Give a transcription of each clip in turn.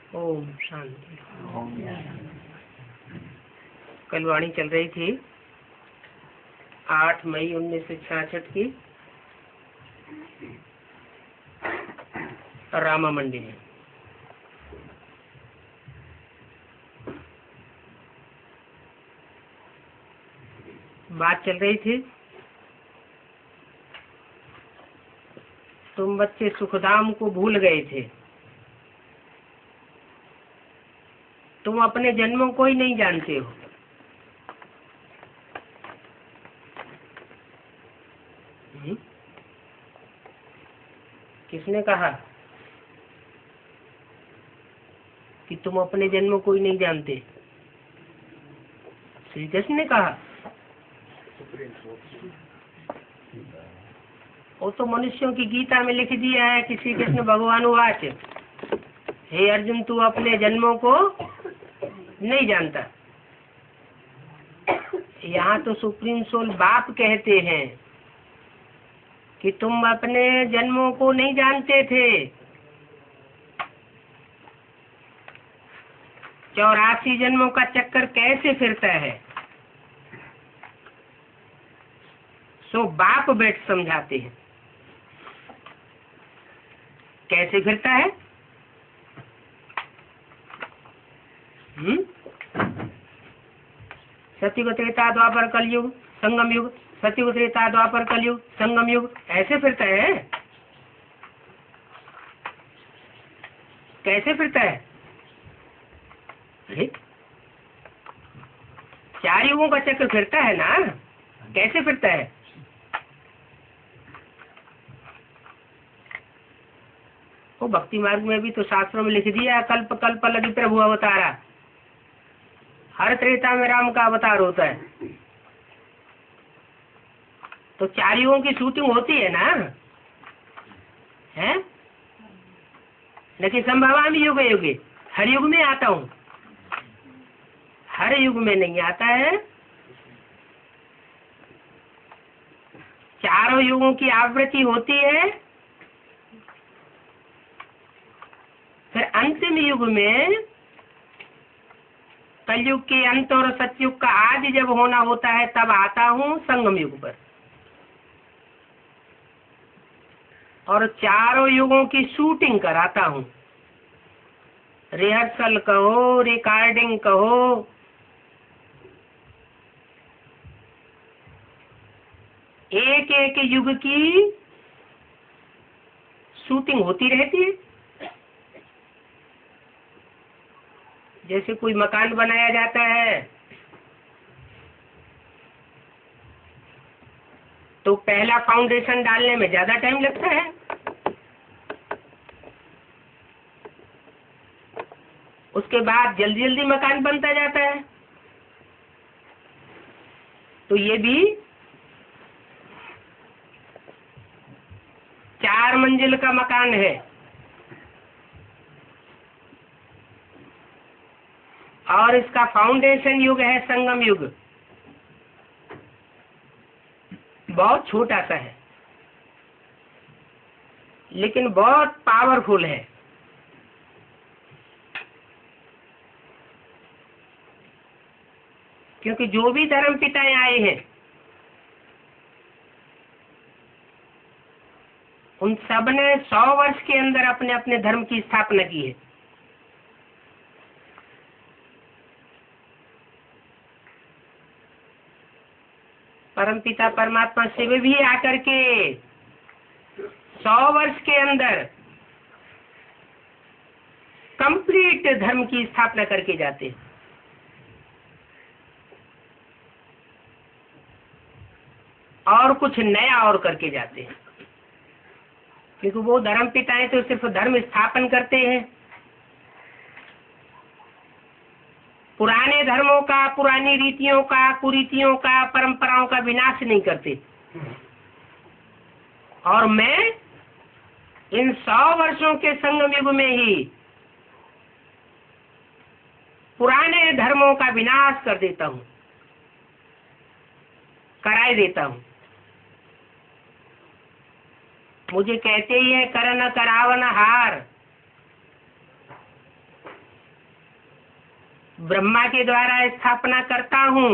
ओम शांति। कल वाणी चल रही थी 8 मई 1966 की रामा मंडी में। बात चल रही थी तुम बच्चे सुखधाम को भूल गए थे, तुम अपने जन्मों को ही नहीं जानते हो। किसने कहा कि तुम अपने जन्मों को ही नहीं जानते? श्री कृष्ण ने कहा। वो तो मनुष्यों की गीता में लिख दिया है कि श्री कृष्ण भगवान वाच, हे अर्जुन तू अपने जन्मों को नहीं जानता। यहाँ तो सुप्रीम सोल बाप कहते हैं कि तुम अपने जन्मों को नहीं जानते थे। 84 जन्मों का चक्कर कैसे फिरता है, सो बाप बैठ समझाते हैं कैसे फिरता है। सतयुग त्रेता द्वापर कलयुग संगम युग, सतयुग त्रेता द्वापर कलयुग संगम युग, ऐसे फिरता है। कैसे फिरता है? 4 युगों का चक्र फिरता है ना। कैसे फिरता है? वो भक्ति मार्ग में भी तो शास्त्रों में लिख दिया, कल्प कल्प लगी प्रभु अवतारा। हर त्रेता में राम का अवतार होता है। तो 4 युगों की शूटिंग होती है ना, है? लेकिन संभवामि युग युगे, हर युग में आता हूँ, हर युग में नहीं आता है। 4 युगों की आवृत्ति होती है। फिर अंतिम युग में, कलयुग के अंत और सतयुग का आदि जब होना होता है, तब आता हूँ संगम युग पर। और 4 युगों की शूटिंग कराता हूँ। रिहर्सल कहो, रिकॉर्डिंग कहो, एक एक युग की शूटिंग होती रहती है। जैसे कोई मकान बनाया जाता है तो पहला फाउंडेशन डालने में ज्यादा टाइम लगता है, उसके बाद जल्दी जल्दी मकान बनता जाता है। तो ये भी 4 मंजिल का मकान है और इसका फाउंडेशन युग है संगम युग। बहुत छोटा सा है लेकिन बहुत पावरफुल है। क्योंकि जो भी धर्म पिताएं आए हैं उन सब ने 100 वर्ष के अंदर अपने अपने धर्म की स्थापना की है। परमपिता परमात्मा शिव भी आकर के 100 वर्ष के अंदर कंप्लीट धर्म की स्थापना करके जाते हैं। और कुछ नया और करके जाते हैं, क्योंकि वो धर्म पिताएं तो सिर्फ धर्म स्थापन करते हैं। पुराने धर्मों का, पुरानी रीतियों का, कुरीतियों का, परंपराओं का विनाश नहीं करते। और मैं इन 100 वर्षों के संगम युग में ही पुराने धर्मों का विनाश कर देता हूँ, कराए देता हूँ। मुझे कहते ही है करन करावन हार, ब्रह्मा के द्वारा स्थापना करता हूँ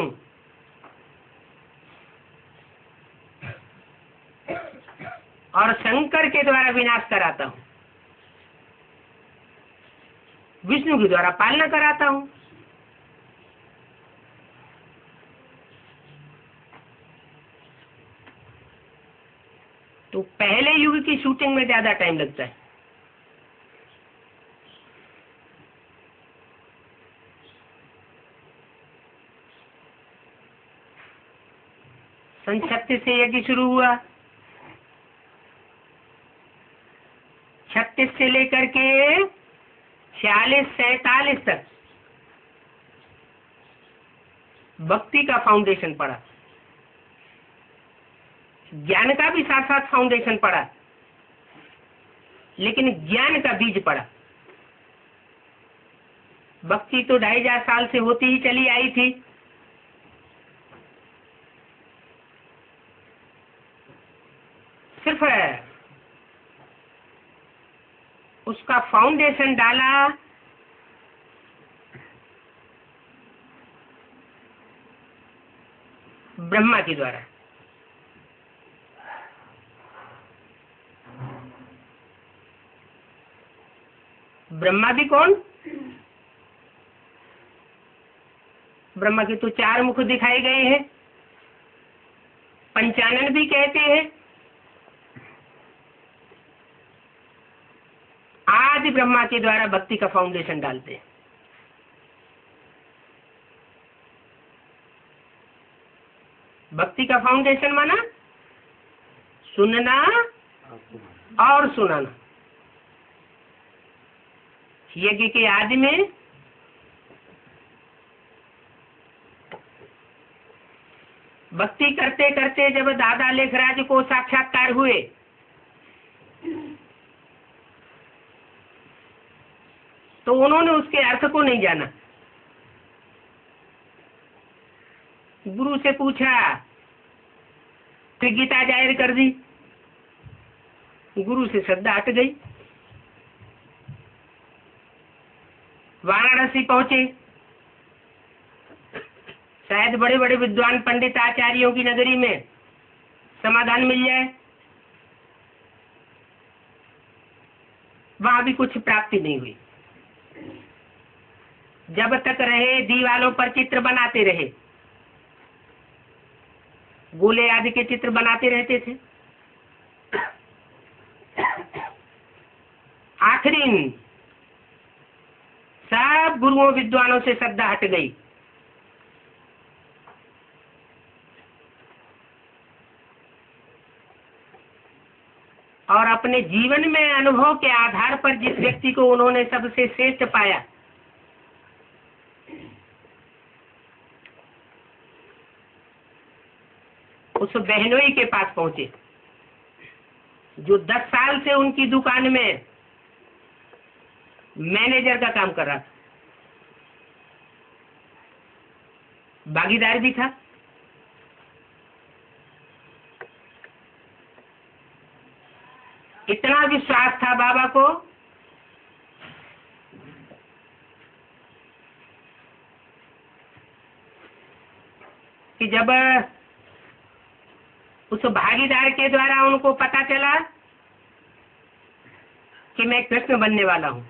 और शंकर के द्वारा विनाश कराता हूँ, विष्णु के द्वारा पालना कराता हूँ। तो पहले युग की शूटिंग में ज्यादा टाइम लगता है। सन 36 से यज्ञ शुरू हुआ, 36 से लेकर के 46-47 तक भक्ति का फाउंडेशन पड़ा, ज्ञान का भी साथ साथ फाउंडेशन पड़ा, लेकिन ज्ञान का बीज पड़ा। भक्ति तो 2500 साल से होती ही चली आई थी, सिर्फ उसका फाउंडेशन डाला ब्रह्मा के द्वारा। ब्रह्मा भी कौन? ब्रह्मा के तो 4 मुख दिखाए गए हैं, पंचानन भी कहते हैं। आदि ब्रह्मा के द्वारा भक्ति का फाउंडेशन डालते हैं। भक्ति का फाउंडेशन माना सुनना और सुनाना। यज्ञ के आदि में भक्ति करते करते जब दादा लेखराज को साक्षात्कार हुए, तो उन्होंने उसके अर्थ को नहीं जाना। गुरु से पूछा, फिर गीता जाहिर कर दी, गुरु से श्रद्धा हट गई। वाराणसी पहुंचे, शायद बड़े बड़े विद्वान पंडित आचार्यों की नगरी में समाधान मिल जाए, वहां भी कुछ प्राप्ति नहीं हुई। जब तक रहे दीवालों पर चित्र बनाते रहे, गोले आदि के चित्र बनाते रहते थे। आखिरी सब गुरुओं विद्वानों से श्रद्धा हट गई। और अपने जीवन में अनुभव के आधार पर जिस व्यक्ति को उन्होंने सबसे श्रेष्ठ पाया, उस बहनोई के पास पहुंचे, जो 10 साल से उनकी दुकान में मैनेजर का काम कर रहा था, भागीदार भी था। इतना विश्वास था बाबा को कि जब उस भागीदार के द्वारा उनको पता चला कि मैं कृष्ण बनने वाला हूं,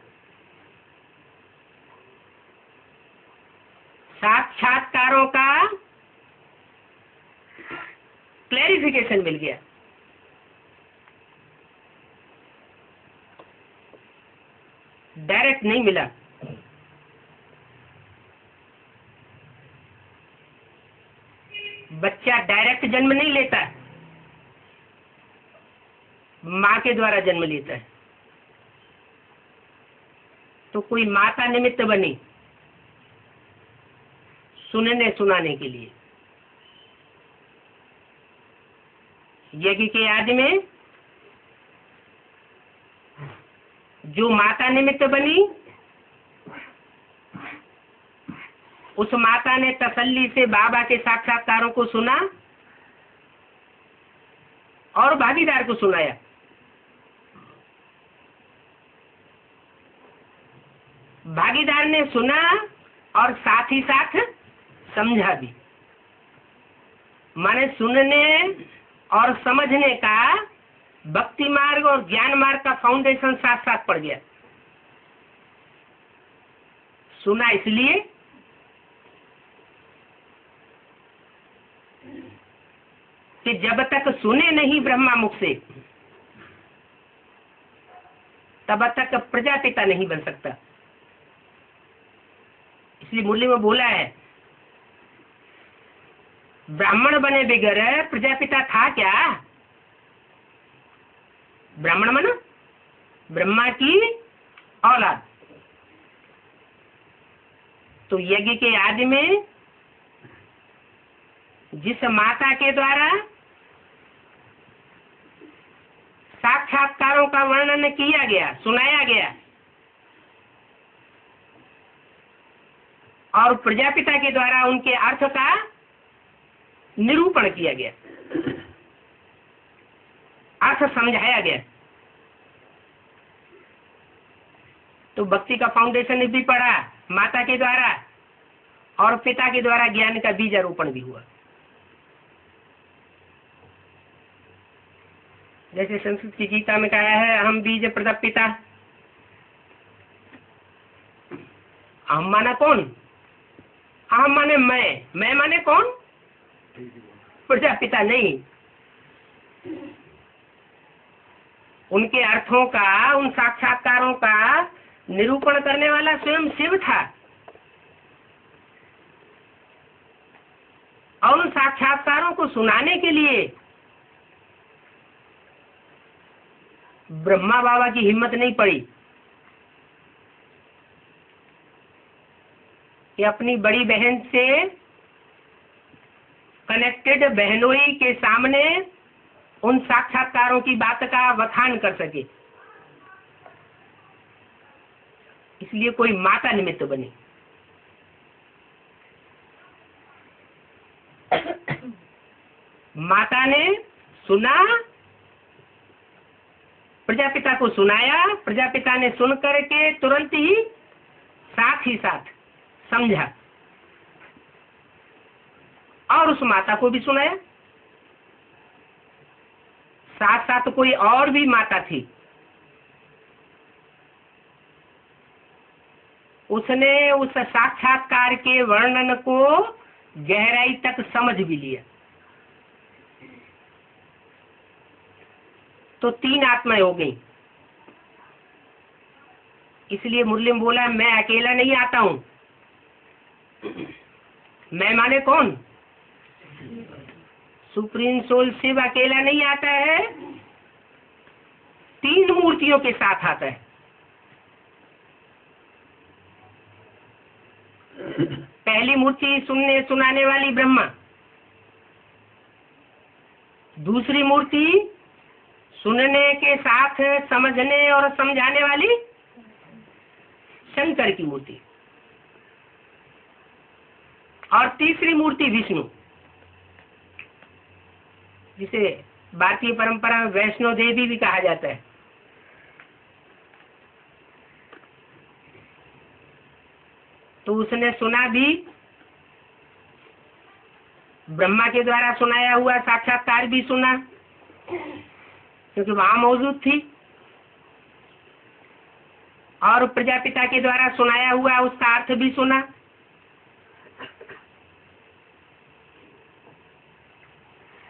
साक्षात्कारों का क्लैरिफिकेशन मिल गया। डायरेक्ट नहीं मिला, बच्चा डायरेक्ट जन्म नहीं लेता, माँ के द्वारा जन्म लेता है। तो कोई माता निमित्त बनी सुनने सुनाने के लिए। यज्ञ के आदि में जो माता निमित्त बनी, उस माता ने तसल्ली से बाबा के साक्षात्कारों को सुना और भागीदार को सुनाया। भागीदार ने सुना और साथ ही साथ समझा भी। माने सुनने और समझने का भक्ति मार्ग और ज्ञान मार्ग का फाउंडेशन साथ साथ पड़ गया। सुना इसलिए कि जब तक सुने नहीं ब्रह्मा मुख से तब तक प्रजापिता नहीं बन सकता। इसलिए मुरली में बोला है, ब्राह्मण बने बिगर प्रजापिता था क्या? ब्राह्मण माना ब्रह्मा की औलाद। तो यज्ञ के आदि में जिस माता के द्वारा साक्षात्कारों का वर्णन किया गया, सुनाया गया, और प्रजापिता के द्वारा उनके अर्थ का निरूपण किया गया, अर्थ समझाया गया, तो भक्ति का फाउंडेशन भी पड़ा माता के द्वारा और पिता के द्वारा ज्ञान का बीजारोपण भी हुआ। जैसे संस्कृत की गीता में कहा है, अहम बीज प्रदप पिता। अहम माना कौन? अहम माने मैं माने कौन? प्रजापिता नहीं। उनके अर्थों का, उन साक्षात्कारों का निरूपण करने वाला स्वयं शिव था, और उन साक्षात्कारों को सुनाने के लिए ब्रह्मा बाबा की हिम्मत नहीं पड़ी कि अपनी बड़ी बहन से कनेक्टेड बहनोई के सामने उन साक्षात्कारों की बात का बखान कर सके। इसलिए कोई माता निमित्त बनी। माता ने सुना, प्रजापिता को सुनाया, प्रजापिता ने सुन करके तुरंत ही साथ समझा और उस माता को भी सुनाया। साथ साथ कोई और भी माता थी, उसने उस साक्षात्कार के वर्णन को गहराई तक समझ भी लिया। तो 3 आत्माएं हो गई। इसलिए मुरली में बोला, मैं अकेला नहीं आता हूं। मैं माने कौन? सुप्रीम सोल शिव अकेला नहीं आता है, 3 मूर्तियों के साथ आता है। पहली मूर्ति सुनने सुनाने वाली ब्रह्मा, दूसरी मूर्ति सुनने के साथ समझने और समझाने वाली शंकर की मूर्ति, और तीसरी मूर्ति विष्णु, जिसे भारतीय परंपरा में वैष्णो देवी भी कहा जाता है। तो उसने सुना भी, ब्रह्मा के द्वारा सुनाया हुआ साक्षात्कार भी सुना, क्योंकि वहां मौजूद थी, और प्रजापिता के द्वारा सुनाया हुआ उसका अर्थ भी सुना।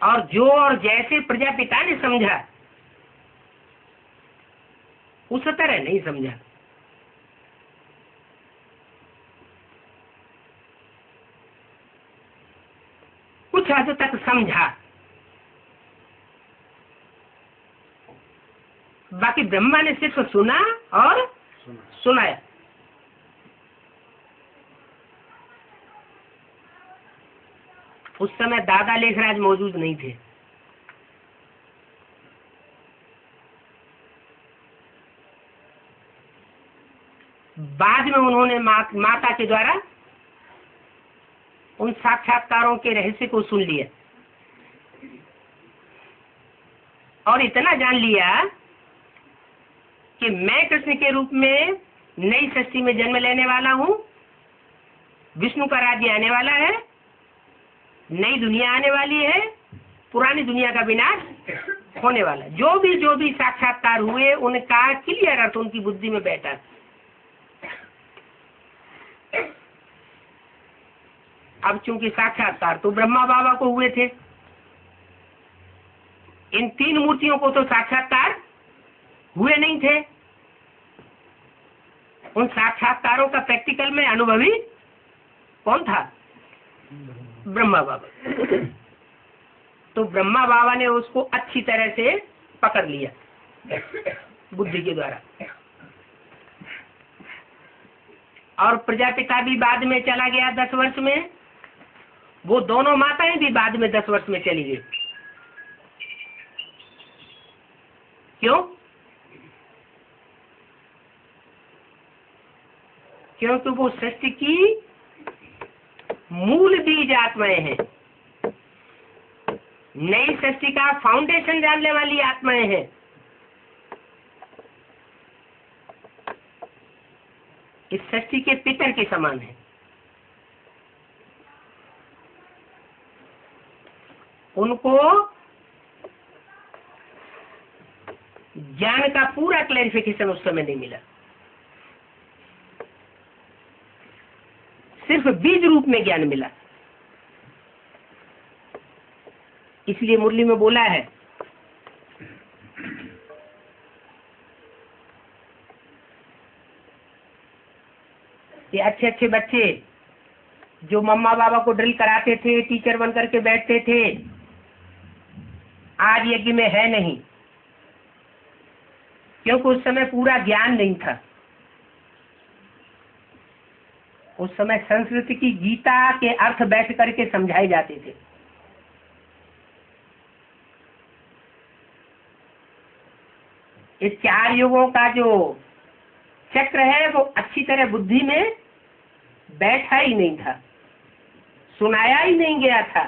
और जो और जैसे प्रजापिता ने समझा उस तरह नहीं समझा। कुछ हद तक समझा, बाकी ब्रह्मा ने सिर्फ सुना और सुनाया। उस समय दादा लेखराज मौजूद नहीं थे। बाद में उन्होंने माता के द्वारा उन साक्षात्कारों के रहस्य को सुन लिया और इतना जान लिया कि मैं कृष्ण के रूप में नई सृष्टि में जन्म लेने वाला हूं, विष्णु का राज्य आने वाला है, नई दुनिया आने वाली है, पुरानी दुनिया का विनाश होने वाला। जो भी साक्षात्कार हुए उनका क्लियर अर्थ उनकी बुद्धि में बैठा। अब चूंकि साक्षात्कार तो ब्रह्मा बाबा को हुए थे, इन 3 मूर्तियों को तो साक्षात्कार हुए नहीं थे। उन साक्षात्कारों का प्रैक्टिकल में अनुभवी कौन था? ब्रह्मा बाबा। तो ब्रह्मा बाबा ने उसको अच्छी तरह से पकड़ लिया बुद्धि के द्वारा। और प्रजापिता भी बाद में चला गया 10 वर्ष में, वो दोनों माताएं भी बाद में 10 वर्ष में चली गई। क्यों? क्योंकि वो सृष्टि की मूल बीज आत्माएं हैं, नई सृष्टि का फाउंडेशन जानने वाली आत्माएं हैं। इस सृष्टि के पितर के समान है। उनको ज्ञान का पूरा क्लैरिफिकेशन उस समय नहीं मिला, सिर्फ बीज रूप में ज्ञान मिला। इसलिए मुरली में बोला है कि अच्छे अच्छे बच्चे जो मम्मा बाबा को ड्रिल कराते थे, टीचर बन करके बैठते थे, आज यज्ञ में है नहीं, क्योंकि उस समय पूरा ज्ञान नहीं था। उस समय संस्कृत की गीता के अर्थ बैठ करके समझाए जाते थे। इस 4 युगों का जो चक्र है वो अच्छी तरह बुद्धि में बैठा ही नहीं था, सुनाया ही नहीं गया था।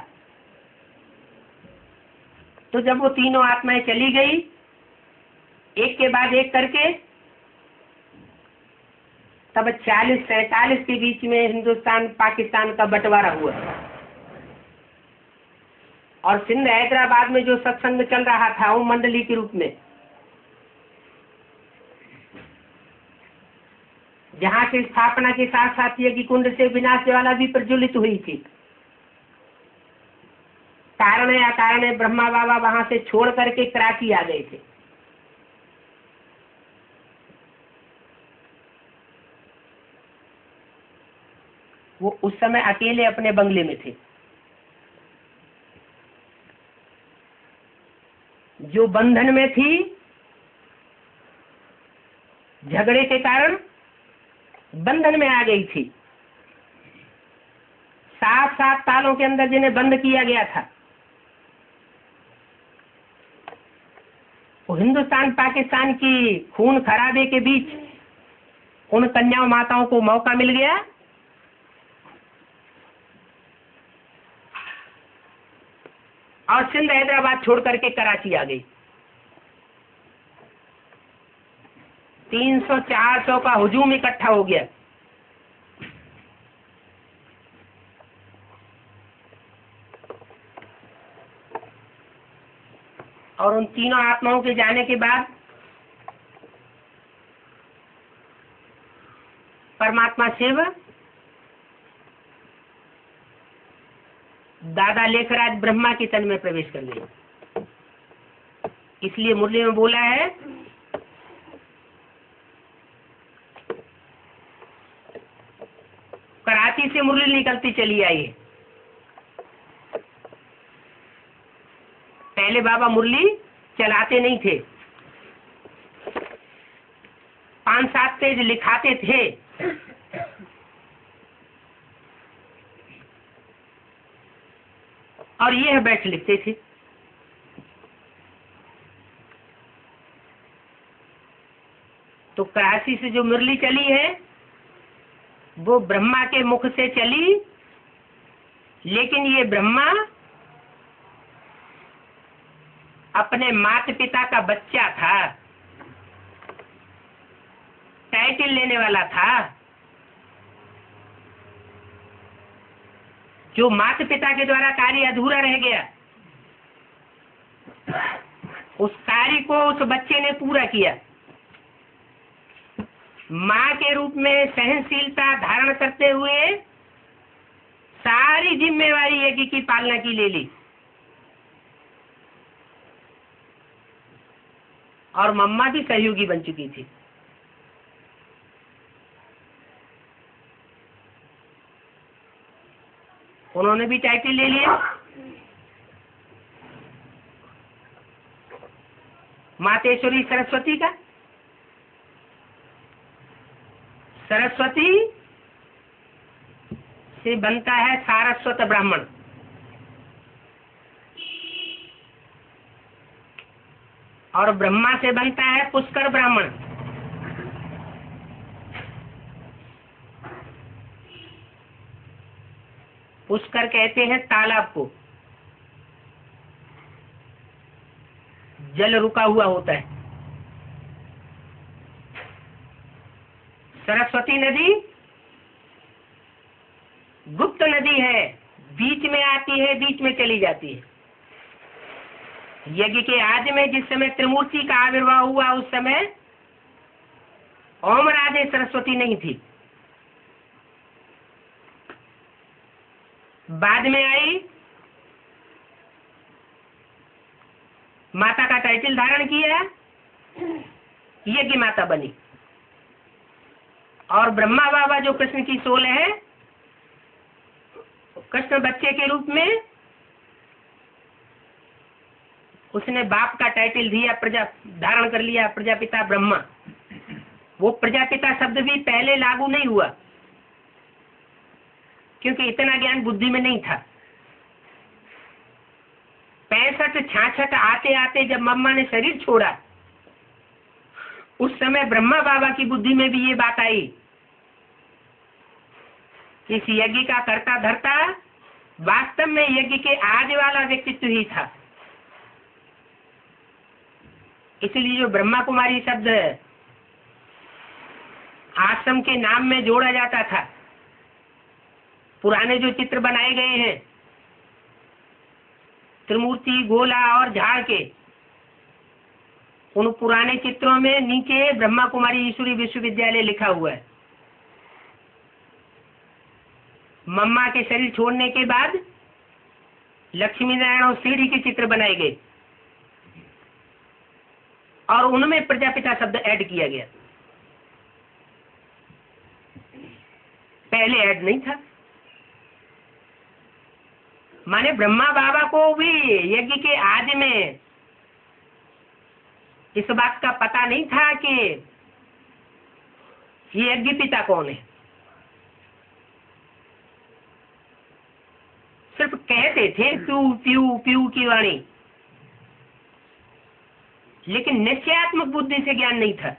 तो जब वो तीनों आत्माएं चली गई एक के बाद एक करके, तब 40-47 के बीच में हिंदुस्तान पाकिस्तान का बंटवारा हुआ और सिंध हैदराबाद में जो सत्संग चल रहा था वो मंडली के रूप में, जहाँ से स्थापना के साथ साथ यज्ञ कुंड से विनाश ज्वाला भी प्रज्वलित हुई थी। कारण या कारण ब्रह्मा बाबा वहां से छोड़ करके कराची आ गए थे। वो उस समय अकेले अपने बंगले में थे। जो बंधन में थी, झगड़े के कारण बंधन में आ गई थी। 7 सालों के अंदर जिन्हें बंद किया गया था, वो हिंदुस्तान पाकिस्तान की खून खराबे के बीच उन कन्या माताओं को मौका मिल गया और सिंध हैदराबाद छोड़ करके कराची आ गई। 300-400 का हुजूम इकट्ठा हो गया। और उन तीनों आत्माओं के जाने के बाद परमात्मा शिव दादा लेखराज ब्रह्मा के तन में प्रवेश कर गए। इसलिए मुरली में बोला है कराची से मुरली निकलती चली आई है। पहले बाबा मुरली चलाते नहीं थे, 5-7 पेज लिखाते थे। और ये बैठ लिखते थे। तो कराची से जो मुरली चली है वो ब्रह्मा के मुख से चली, लेकिन ये ब्रह्मा अपने माता पिता का बच्चा था, टाइटल लेने वाला था। जो माता पिता के द्वारा कार्य अधूरा रह गया, उस कार्य को उस बच्चे ने पूरा किया। माँ के रूप में सहनशीलता धारण करते हुए सारी जिम्मेवारी यज्ञ की पालना की ले ली। और मम्मा भी सहयोगी बन चुकी थी। उन्होंने भी टाइटल ले लिया। मातेश्वरी सरस्वती का। सरस्वती से बनता है सारस्वत ब्राह्मण, और ब्रह्मा से बनता है पुष्कर ब्राह्मण। पुष्कर कहते हैं तालाब को, जल रुका हुआ होता है। सरस्वती नदी गुप्त नदी है, बीच में आती है, बीच में चली जाती है। यज्ञ के आदि में जिस समय त्रिमूर्ति का आविर्भाव हुआ, उस समय ओम राधे सरस्वती नहीं थी। बाद में आई, माता का टाइटल धारण किया, यज्ञ माता बनी। और ब्रह्मा बाबा जो कृष्ण की सोल है, कृष्ण बच्चे के रूप में उसने बाप का टाइटल दिया, प्रजा धारण कर लिया, प्रजापिता ब्रह्मा। वो प्रजापिता शब्द भी पहले लागू नहीं हुआ, क्योंकि इतना ज्ञान बुद्धि में नहीं था। 65-66 आते आते जब मम्मा ने शरीर छोड़ा, उस समय ब्रह्मा बाबा की बुद्धि में भी ये बात आई, इस यज्ञ का कर्ता धर्ता वास्तव में यज्ञ के आदि वाला व्यक्तित्व ही था। इसलिए जो ब्रह्मा कुमारी शब्द आश्रम के नाम में जोड़ा जाता था, पुराने जो चित्र बनाए गए हैं त्रिमूर्ति, गोला और झाड़ के, उन पुराने चित्रों में नीचे ब्रह्मा कुमारी ईश्वरी विश्वविद्यालय लिखा हुआ है। मम्मा के शरीर छोड़ने के बाद लक्ष्मी नारायण और सीढ़ी के चित्र बनाए गए और उनमें प्रजापिता शब्द ऐड किया गया। पहले ऐड नहीं था। माने ब्रह्मा बाबा को भी यज्ञ के आदि में इस बात का पता नहीं था कि ये यज्ञ पिता कौन है। सिर्फ कहते थे प्यू प्यू प्यू की वाणी, लेकिन निश्चयात्मक बुद्धि से ज्ञान नहीं था।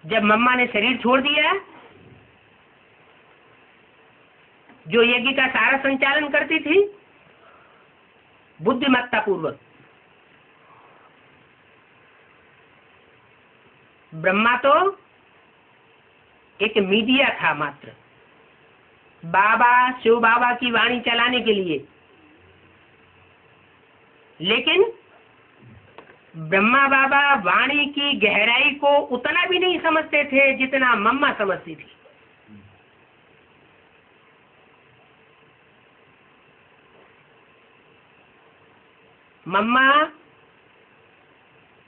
जब मम्मा ने शरीर छोड़ दिया, जो यज्ञ का सारा संचालन करती थी बुद्धिमत्ता पूर्वक, ब्रह्मा तो एक मीडिया था मात्र, बाबा शिव बाबा की वाणी चलाने के लिए। लेकिन ब्रह्मा बाबा वाणी की गहराई को उतना भी नहीं समझते थे जितना मम्मा समझती थी। मम्मा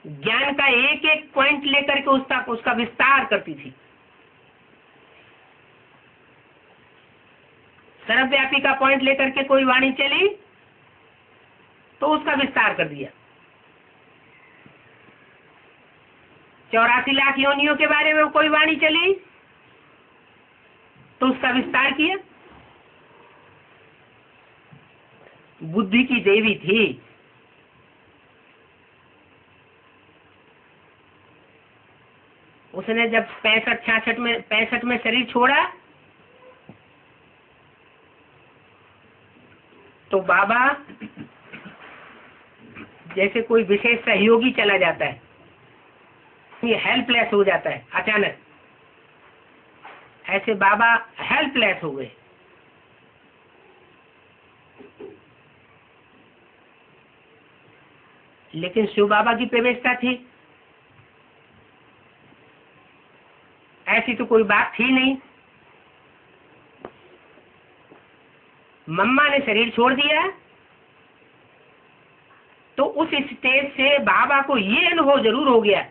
ज्ञान का एक एक पॉइंट लेकर के उसका विस्तार करती थी। सर्वव्यापी का पॉइंट लेकर के कोई वाणी चली तो उसका विस्तार कर दिया। 84 लाख योनियों के बारे में कोई वाणी चली तो उसका विस्तार किया। बुद्धि की देवी थी। उसने जब 65 में शरीर छोड़ा तो बाबा जैसे कोई विशेष सहयोगी चला जाता है, ये हेल्पलेस हो जाता है अचानक। ऐसे बाबा हेल्पलेस हो गए। लेकिन शिव बाबा की प्रवेशता थी, ऐसी तो कोई बात थी नहीं। मम्मा ने शरीर छोड़ दिया तो उस स्टेज से बाबा को ये अनुभव जरूर हो गया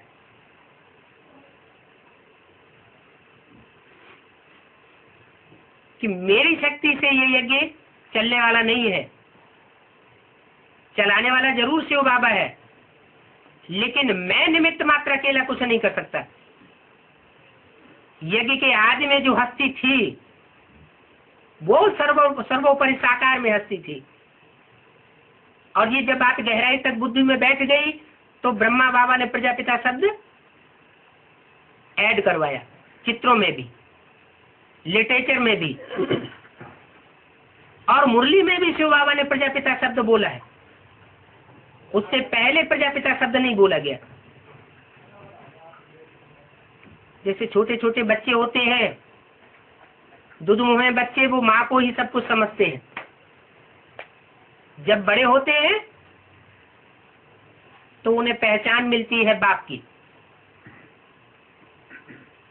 कि मेरी शक्ति से ये यज्ञ चलने वाला नहीं है। चलाने वाला जरूर शिव बाबा है, लेकिन मैं निमित्त मात्र अकेला कुछ नहीं कर सकता। यज्ञ के आदि में जो हस्ती थी वो सर्वोपरि साकार में हस्ती थी। और ये जब बात गहराई तक बुद्धि में बैठ गई तो ब्रह्मा बाबा ने प्रजापिता शब्द ऐड करवाया, चित्रों में भी, लिटरेचर में भी, और मुरली में भी शिव बाबा ने प्रजापिता शब्द बोला है। उससे पहले प्रजापिता शब्द नहीं बोला गया। जैसे छोटे छोटे बच्चे होते हैं, दूध मुँह में बच्चे, वो माँ को ही सब कुछ समझते हैं। जब बड़े होते हैं तो उन्हें पहचान मिलती है बाप की।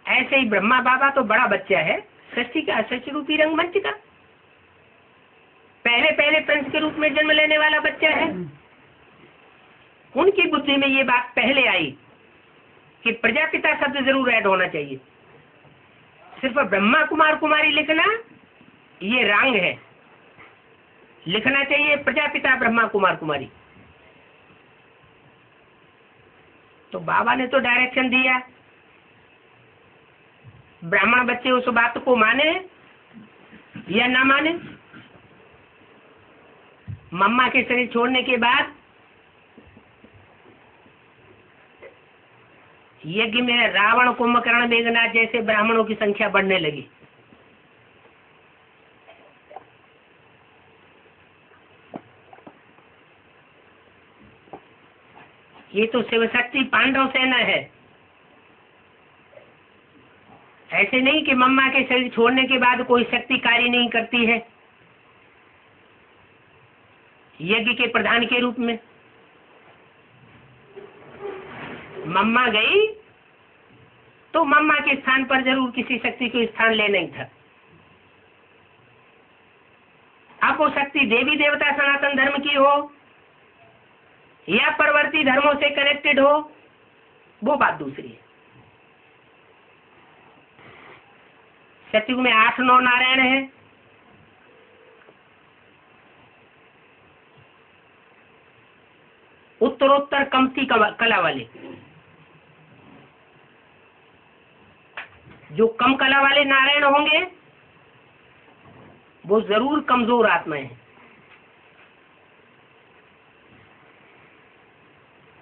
ऐसे ही ब्रह्मा बाबा तो बड़ा बच्चा है, सृष्टि का सृष्टि रूपी रंगमंच का पहले पहले प्रिंस के रूप में जन्म लेने वाला बच्चा है। उनकी बुद्धि में ये बात पहले आई कि प्रजापिता शब्द जरूर ऐड होना चाहिए। सिर्फ ब्रह्मा कुमार कुमारी लिखना ये रंग है, लिखना चाहिए प्रजापिता ब्रह्मा कुमार कुमारी। तो बाबा ने तो डायरेक्शन दिया, ब्राह्मण बच्चे उस बात को माने या ना माने। मम्मा के शरीर छोड़ने के बाद यज्ञ में रावण, कुंभकर्ण, मेघनाथ जैसे ब्राह्मणों की संख्या बढ़ने लगी। ये तो शिव शक्ति पांडव सेना है। ऐसे नहीं कि मम्मा के शरीर छोड़ने के बाद कोई शक्ति कार्य नहीं करती है। यज्ञ के प्रधान के रूप में मम्मा गई तो मम्मा के स्थान पर जरूर किसी शक्ति को स्थान लेना ही था। अब वो शक्ति देवी देवता सनातन धर्म की हो या परवर्ती धर्मों से कनेक्टेड हो, वो बात दूसरी है। सतयुग में 8-9 नारायण है। उत्तरोत्तर कमती कला वाले, जो कम कला वाले नारायण होंगे वो जरूर कमजोर आत्माएं हैं।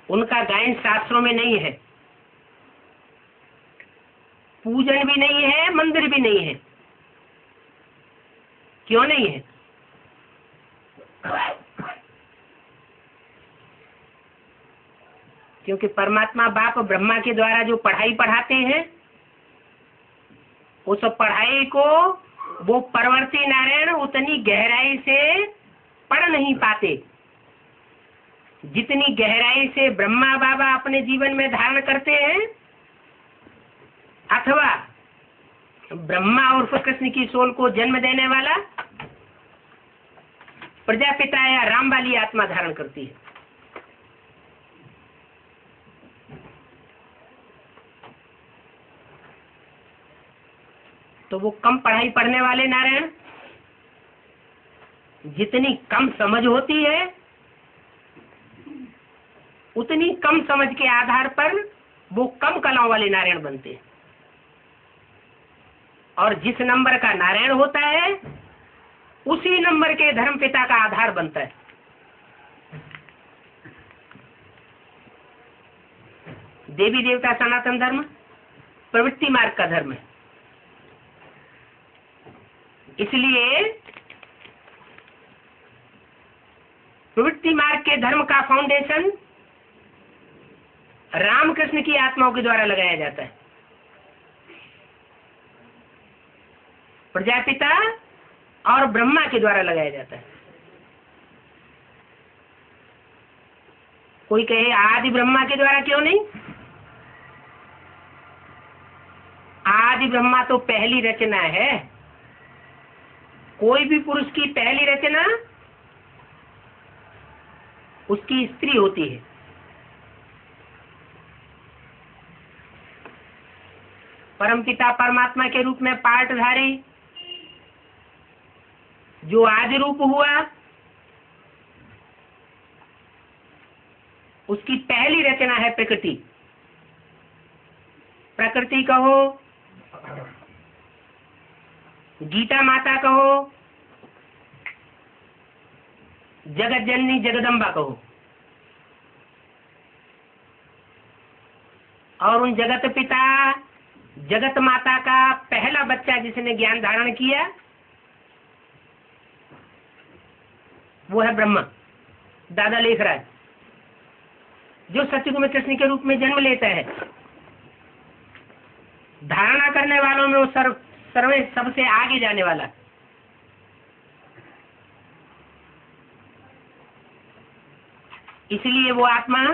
उनका गायन शास्त्रों में नहीं है, पूजन भी नहीं है, मंदिर भी नहीं है। क्यों नहीं है? क्योंकि परमात्मा बाप ब्रह्मा के द्वारा जो पढ़ाई पढ़ाते हैं, उस पढ़ाई को वो परवर्ती नारायण उतनी गहराई से पढ़ नहीं पाते जितनी गहराई से ब्रह्मा बाबा अपने जीवन में धारण करते हैं, अथवा ब्रह्मा और कृष्ण की सोल को जन्म देने वाला प्रजापिता या राम वाली आत्मा धारण करती है। तो वो कम पढ़ाई पढ़ने वाले नारायण, जितनी कम समझ होती है उतनी कम समझ के आधार पर वो कम कलाओं वाले नारायण बनते हैं। और जिस नंबर का नारायण होता है उसी नंबर के धर्म पिता का आधार बनता है। देवी देवता सनातन धर्म प्रवृत्ति मार्ग का धर्म है। इसलिए प्रवृत्ति मार्ग के धर्म का फाउंडेशन रामकृष्ण की आत्माओं के द्वारा लगाया जाता है। प्रजापिता और ब्रह्मा के द्वारा लगाया जाता है। कोई कहे आदि ब्रह्मा के द्वारा क्यों नहीं? आदि ब्रह्मा तो पहली रचना है। कोई भी पुरुष की पहली रचना उसकी स्त्री होती है। परमपिता परमात्मा के रूप में पार्टधारी जो आदि रूप हुआ, उसकी पहली रचना है प्रकृति। प्रकृति कहो, गीता माता कहो, जगत जननी जगदम्बा कहो, और उन जगत पिता जगत माता का पहला बच्चा जिसने ज्ञान धारण किया वो है ब्रह्मा, दादा लेखराज, जो सतयुग में कृष्ण के रूप में जन्म लेता है। धारणा करने वालों में वो सर्वे सबसे आगे जाने वाला। इसलिए वो आत्मा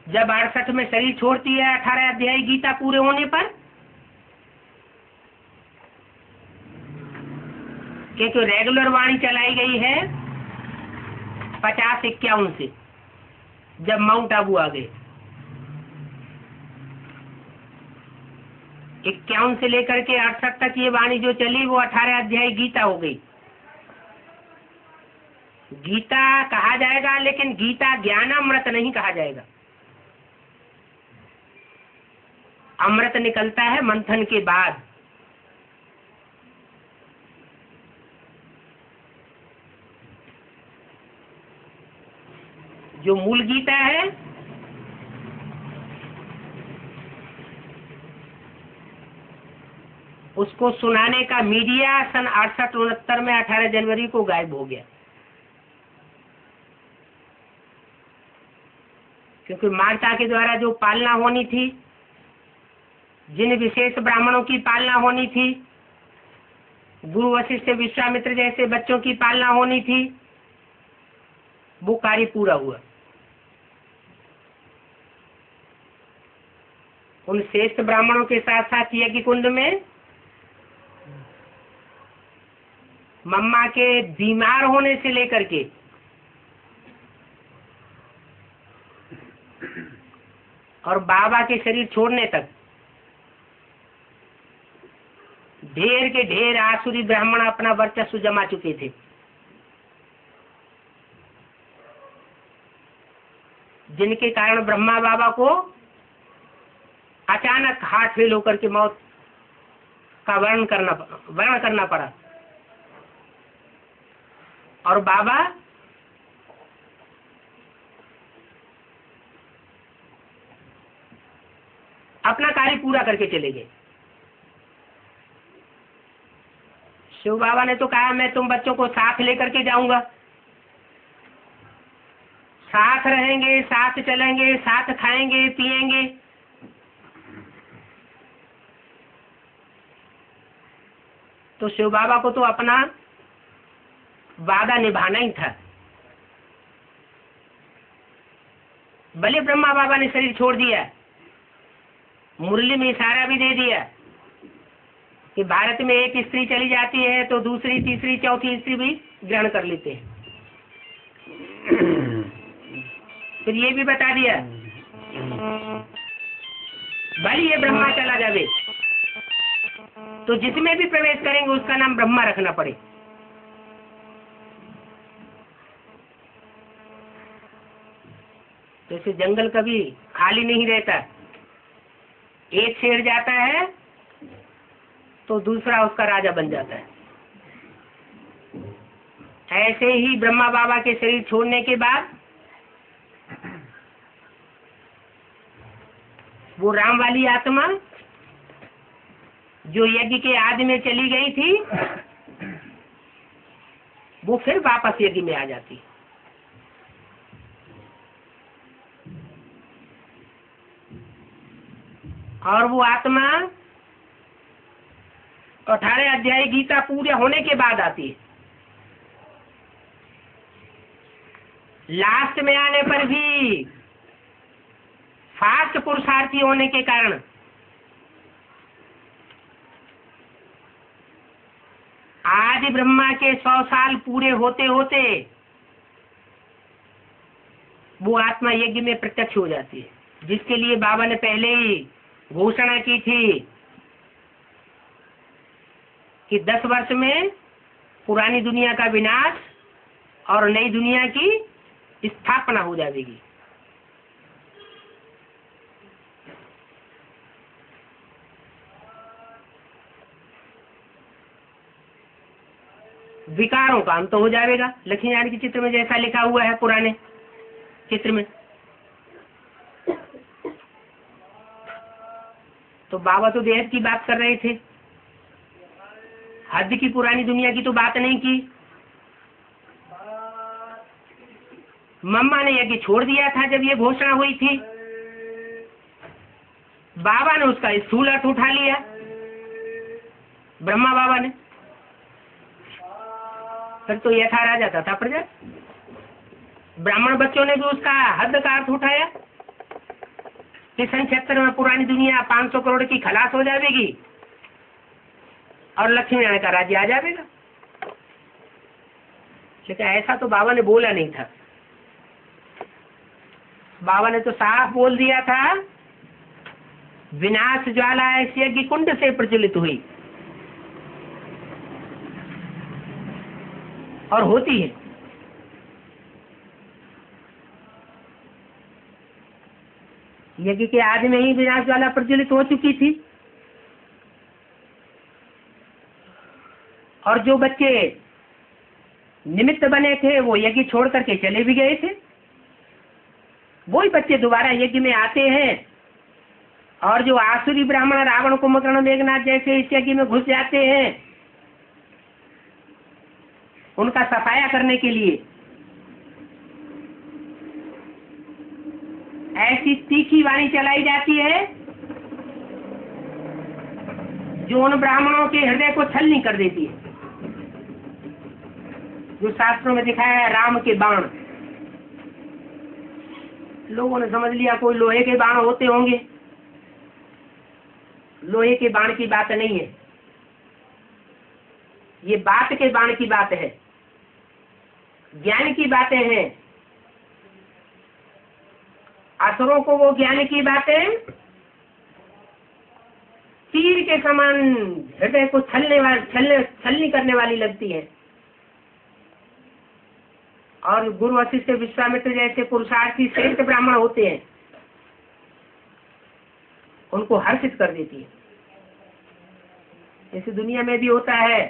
जब 68 में शरीर छोड़ती है, 18 अध्याय गीता पूरे होने पर, क्योंकि रेगुलर वाणी चलाई गई है 50-51 से, जब माउंट आबू आ गए 51 से लेकर के 68 तक ये वाणी जो चली वो 18 अध्याय गीता हो गई। गीता कहा जाएगा, लेकिन गीता ज्ञानामृत नहीं कहा जाएगा। अमृत निकलता है मंथन के बाद। जो मूल गीता है उसको सुनाने का मीडिया सन 68-69 में 18 जनवरी को गायब हो गया, क्योंकि माता के द्वारा जो पालना होनी थी, जिन विशेष ब्राह्मणों की पालना होनी थी, गुरु वशिष्ठ विश्वामित्र जैसे बच्चों की पालना होनी थी, वो कार्य पूरा हुआ। उन श्रेष्ठ ब्राह्मणों के साथ साथ यज्ञ कुंड में मम्मा के बीमार होने से लेकर के और बाबा के शरीर छोड़ने तक ढेर के ढेर आसुरी ब्राह्मण अपना वर्चस्व जमा चुके थे। जिनके कारण ब्रह्मा बाबा को अचानक हार्ट फेल होकर के मौत का वर्ण करना पड़ा, और बाबा अपना कार्य पूरा करके चले गए। शिव बाबा ने तो कहा मैं तुम बच्चों को साथ लेकर के जाऊंगा, साथ रहेंगे, साथ चलेंगे, साथ खाएंगे पिएंगे। तो शिव बाबा को तो अपना वादा निभाना ही था। भले ब्रह्मा बाबा ने शरीर छोड़ दिया, मुरली में इशारा भी दे दिया कि भारत में एक स्त्री चली जाती है तो दूसरी, तीसरी, चौथी स्त्री भी ग्रहण कर लेते हैं। फिर ये भी बता दिया भले ये ब्रह्मा चला जावे तो जिसमें भी प्रवेश करेंगे उसका नाम ब्रह्मा रखना पड़े। जैसे जंगल कभी खाली नहीं रहता, एक शेर जाता है तो दूसरा उसका राजा बन जाता है। ऐसे ही ब्रह्मा बाबा के शरीर छोड़ने के बाद वो राम वाली आत्मा जो यज्ञ के आदि में चली गई थी वो फिर वापस यज्ञ में आ जाती। और वो आत्मा 18 अध्याय गीता पूरे होने के बाद आती है। लास्ट में आने पर भी फास्ट पुरुषार्थी होने के कारण आज ब्रह्मा के 100 साल पूरे होते होते वो आत्मा यज्ञ में प्रत्यक्ष हो जाती है, जिसके लिए बाबा ने पहले ही घोषणा की थी कि 10 वर्ष में पुरानी दुनिया का विनाश और नई दुनिया की स्थापना हो जाएगी। विकारों का अंत हो जाएगा, लक्ष्मी नारायण के चित्र में जैसा लिखा हुआ है पुराने चित्र में। तो बाबा तो बेहद की बात कर रहे थे, हद की पुरानी दुनिया की तो बात नहीं की। मम्मा ने यज्ञ छोड़ दिया था जब ये घोषणा हुई थी, बाबा ने उसका स्थूल अर्थ उठा लिया, ब्रह्मा बाबा ने। फिर तो यथा राजा तथा प्रजा, ब्राह्मण बच्चों ने भी उसका हद का अर्थ उठाया कि सन 76 में पुरानी दुनिया 500 करोड़ की खलास हो जाएगी और लक्ष्मी नारायण का राज्य आ जाएगा। लेकिन ऐसा तो बाबा ने बोला नहीं था। बाबा ने तो साफ बोल दिया था, विनाश ज्वाला ऐसी यज्ञ कुंड से प्रज्वलित हुई और होती है। यज्ञ के आदि में ही विनाश ज्वाला प्रज्वलित हो चुकी थी और जो बच्चे निमित्त बने थे वो यज्ञ छोड़ करके चले भी गए थे। वही बच्चे दोबारा यज्ञ में आते हैं और जो आसुरी ब्राह्मण रावण कुंभकर्ण मेघनाथ जैसे इस यज्ञ में घुस जाते हैं, उनका सफाया करने के लिए ऐसी तीखी वाणी चलाई जाती है जो उन ब्राह्मणों के हृदय को छलनी कर देती है। जो शास्त्रों में दिखाया है राम के बाण, लोगों ने समझ लिया कोई लोहे के बाण होते होंगे। लोहे के बाण की बात नहीं है, ये बात के बाण की बात है, ज्ञान की बातें हैं। असुरों को वो ज्ञान की बातें तीर के समान हृदय को छलनी करने वाली लगती है। और गुरु वशिष्ठ विश्वामित्र जैसे पुरुषार्थी श्रेष्ठ ब्राह्मण होते हैं, उनको हर्षित कर देती है। इस दुनिया में भी होता है,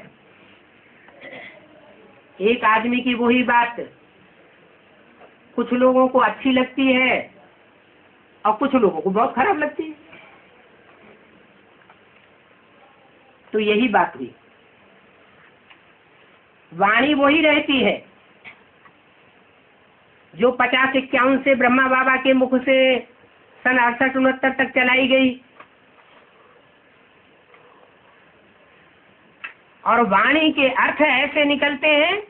एक आदमी की वही बात कुछ लोगों को अच्छी लगती है और कुछ लोगों को बहुत खराब लगती है। तो यही बात हुई, वाणी वही रहती है जो 50-51 से ब्रह्मा बाबा के मुख से सन 68-69 तक चलाई गई। और वाणी के अर्थ ऐसे निकलते हैं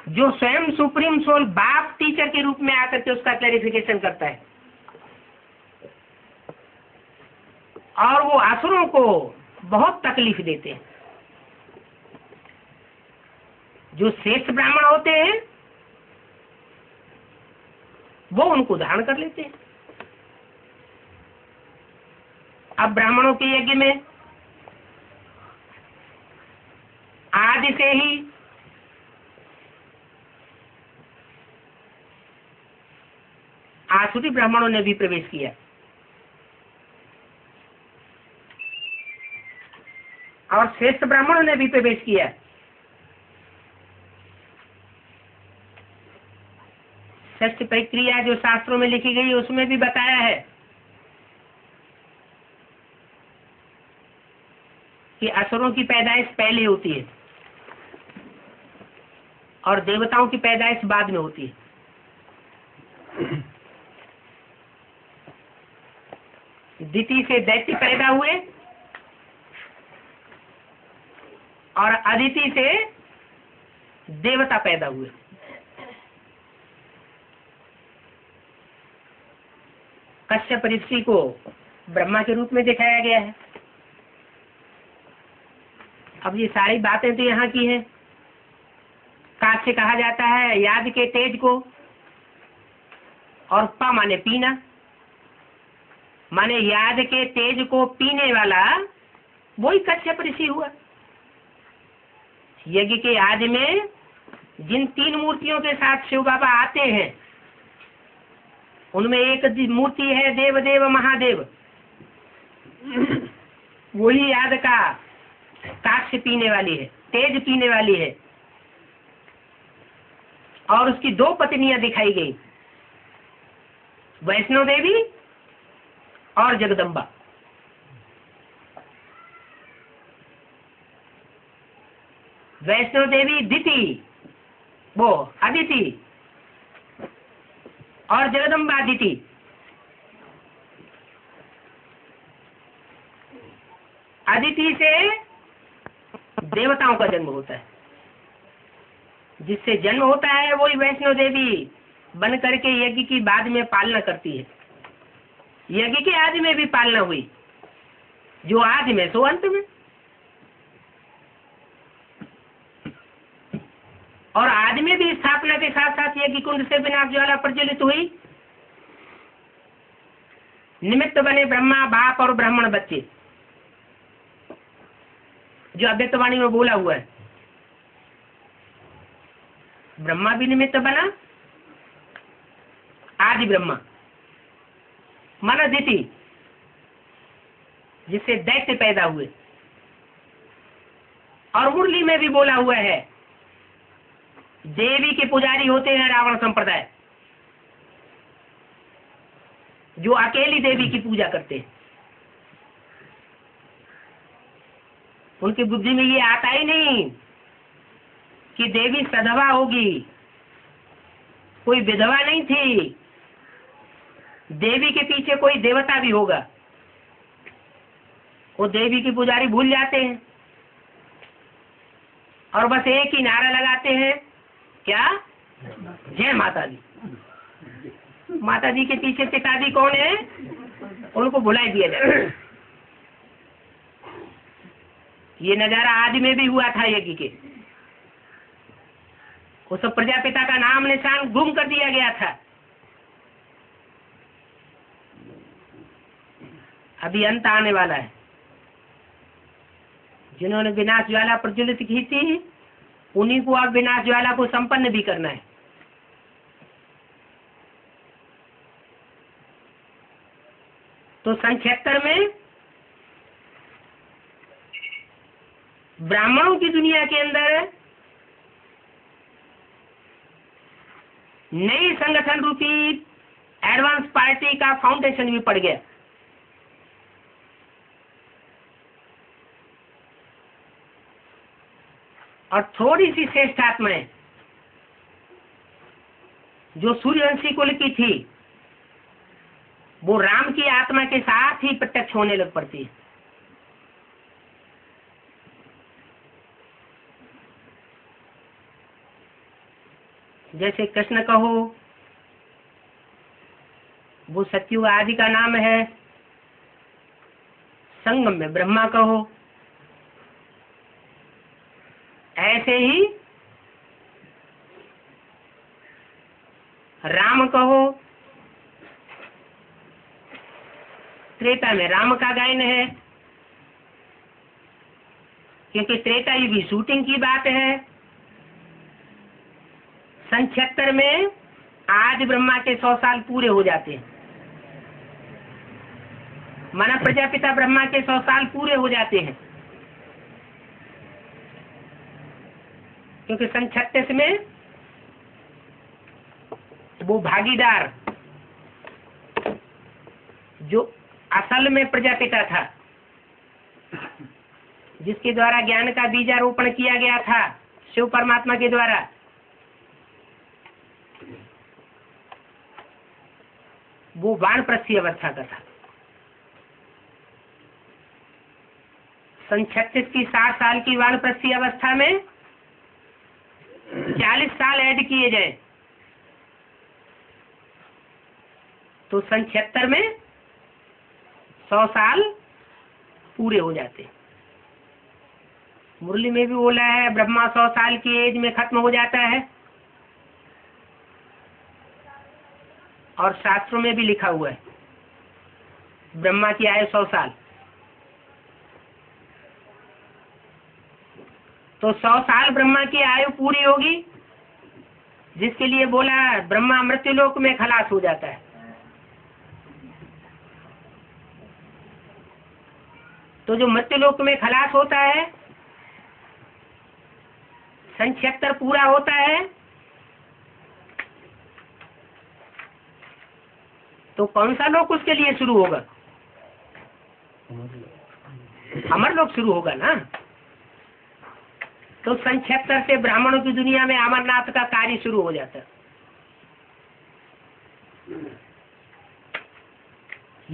जो स्वयं सुप्रीम सोल बाप टीचर के रूप में आकर के उसका क्लैरिफिकेशन करता है। और वो असुरों को बहुत तकलीफ देते हैं। जो श्रेष्ठ ब्राह्मण होते हैं वो उनको धारण कर लेते हैं। अब ब्राह्मणों के यज्ञ में आदि से ही आसुरी ब्राह्मणों ने भी प्रवेश किया और श्रेष्ठ ब्राह्मणों ने भी प्रवेश किया। षष्ठ प्रक्रिया जो शास्त्रों में लिखी गई उसमें भी बताया है कि असुरों की पैदाइश पहले होती है और देवताओं की पैदाइश बाद में होती है। दिति से दैत्य पैदा हुए और अदिति से देवता पैदा हुए। कश्यप ऋषि को ब्रह्मा के रूप में दिखाया गया है। अब ये सारी बातें तो यहाँ की हैं। काश से कहा जाता है याद के तेज को, और पा माने पीना, माने याद के तेज को पीने वाला वही कश्यप ऋषि हुआ। यज्ञ के आदि में जिन 3 मूर्तियों के साथ शिव बाबा आते हैं, उनमें एक मूर्ति है देवदेव महादेव, वही याद का काक्ष पीने वाली है, तेज पीने वाली है। और उसकी 2 पत्नियां दिखाई गई, वैष्णो देवी और जगदम्बा। वैष्णो देवी दिति, वो अदिति, और जगदम्बा दिति। अदिति से देवताओं का जन्म होता है, जिससे जन्म होता है वही वैष्णो देवी बन करके यज्ञ की बाद में पालना करती है। यज्ञ के आदि में भी पालना हुई, जो आदि में सो अंत में। और आदि में भी स्थापना के साथ साथ यज्ञ कुंड से विनाश ज्वाला प्रज्वलित हुई। निमित्त बने ब्रह्मा बाप और ब्राह्मण बच्चे, जो अव्यक्तवाणी में बोला हुआ है। ब्रह्मा भी निमित्त बना, आदि ब्रह्मा माना दिति, जिससे दैत्य पैदा हुए। और मुरली में भी बोला हुआ है देवी के पुजारी होते हैं रावण संप्रदाय, जो अकेली देवी की पूजा करते हैं। उनकी बुद्धि में ये आता ही नहीं कि देवी सधवा होगी, कोई विधवा नहीं थी, देवी के पीछे कोई देवता भी होगा। वो देवी की पुजारी भूल जाते हैं और बस एक ही नारा लगाते हैं, क्या? जय माता दी। माता जी के पीछे पिताजी कौन है, उनको भुला दिया जाए। ये नजारा आदि में भी हुआ था यज्ञ के। उस प्रजापिता का नाम निशान गुम कर दिया गया था। अभी अंत आने वाला है। जिन्होंने विनाश ज्वाला प्रज्वलित की थी, उन्हीं को अब विनाश ज्वाला को संपन्न भी करना है। तो सन 76 में ब्राह्मणों की दुनिया के अंदर नई संगठन रूपी एडवांस पार्टी का फाउंडेशन भी पड़ गया। और थोड़ी सी श्रेष्ठ आत्माएं जो सूर्यवंशी कुल की थी, वो राम की आत्मा के साथ ही प्रत्यक्ष होने लग पड़ती है। जैसे कृष्ण कहो, वो सत्युग आदि का नाम है। संगम में ब्रह्मा कहो, ऐसे ही राम कहो। त्रेता में राम का गायन है, क्योंकि त्रेता युग भी शूटिंग की बात है। सन 76 में आज ब्रह्मा के 100 साल पूरे हो जाते हैं। माना प्रजापिता ब्रह्मा के 100 साल पूरे हो जाते हैं, क्योंकि सन 36 में वो भागीदार जो असल में प्रजापिता था, जिसके द्वारा ज्ञान का बीजारोपण किया गया था शिव परमात्मा के द्वारा, वो वानप्रस्थी अवस्था का था। सन 36 की 60 साल की वानप्रस्थी अवस्था में 40 साल ऐड किए जाए तो सन 76 में 100 साल पूरे हो जाते। मुरली में भी बोला है ब्रह्मा 100 साल की एज में खत्म हो जाता है, और शास्त्रों में भी लिखा हुआ है ब्रह्मा की आयु 100 साल। तो 100 साल ब्रह्मा की आयु पूरी होगी, जिसके लिए बोला ब्रह्मा मृत्युलोक में खलास हो जाता है। तो जो मृत्युलोक में खलास होता है, सन 76 पूरा होता है, तो कौन सा लोक उसके लिए शुरू होगा? अमर लोक शुरू होगा ना। तो सन 76 से ब्राह्मणों की दुनिया में अमरनाथ का कार्य शुरू हो जाता है।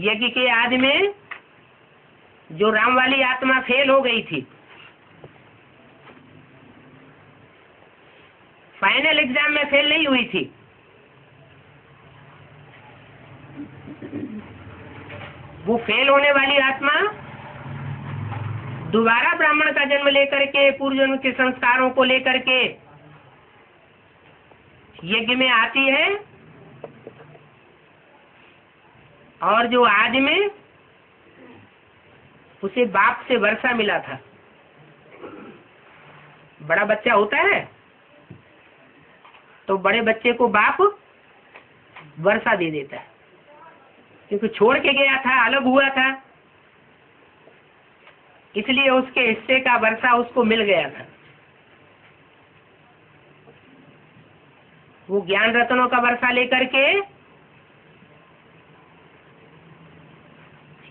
यज्ञ के आदि में जो राम वाली आत्मा फेल हो गई थी, फाइनल एग्जाम में फेल नहीं हुई थी, वो फेल होने वाली आत्मा दोबारा ब्राह्मण का जन्म लेकर के पूर्व जन्म के संस्कारों को लेकर के यज्ञ में आती है, और जो आज में उसे बाप से वर्षा मिला था। बड़ा बच्चा होता है तो बड़े बच्चे को बाप वर्षा दे देता है, क्योंकि छोड़ के गया था, अलग हुआ था, इसलिए उसके हिस्से का वर्षा उसको मिल गया था। वो ज्ञान रत्नों का वर्षा लेकर के